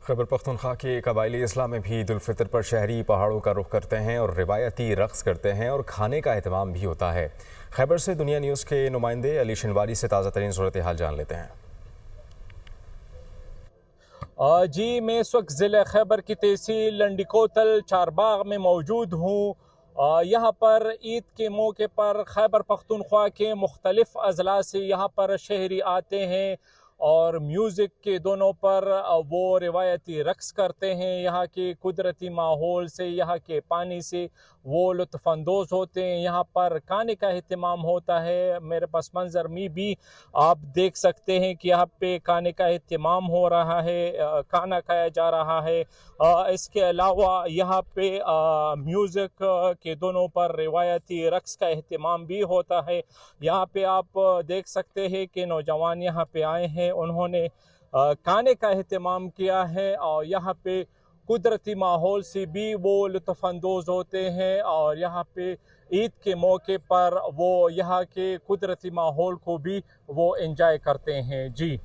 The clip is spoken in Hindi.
खैबर पख्तूनख्वा के कबायली अजला में भी ईद उल फितर पर शहरी पहाड़ों का रुख करते हैं और रिवायती रक़्स करते हैं और खाने का एहतमाम भी होता है। खैबर से दुनिया न्यूज़ के नुमाइंदे अली शनवारी से ताज़ा तरीन सूरत हाल जान लेते हैं। जी, मैं इस वक्त ज़िले खैबर की तहसील लंडिकोतल चारबाग में मौजूद हूँ। यहाँ पर ईद के मौके पर खैबर पख्तूनख्वा के मुख्तलिफ अजला से यहाँ पर शहरी आते हैं और म्यूज़िक के दोनों पर वो रिवायती रक़्स करते हैं। यहाँ के कुदरती माहौल से, यहाँ के पानी से वो लुत्फ़अंदोज़ होते हैं। यहाँ पर खाने का अहतमाम होता है। मेरे पास मंजर में भी आप देख सकते हैं कि यहाँ पे खाने का अहतमाम हो रहा है, खाना खाया जा रहा है। इसके अलावा यहाँ पे म्यूज़िक के दोनों पर रिवायती रक़्स का अहतमाम भी होता है। यहाँ पे आप देख सकते हैं कि नौजवान यहाँ पे आए हैं, उन्होंने खाने का अहतमाम किया है और यहाँ पे कुदरती माहौल से भी वो लुत्फ़अंदोज़ होते हैं और यहाँ पे ईद के मौके पर वो यहाँ के कुदरती माहौल को भी वो एंजॉय करते हैं। जी।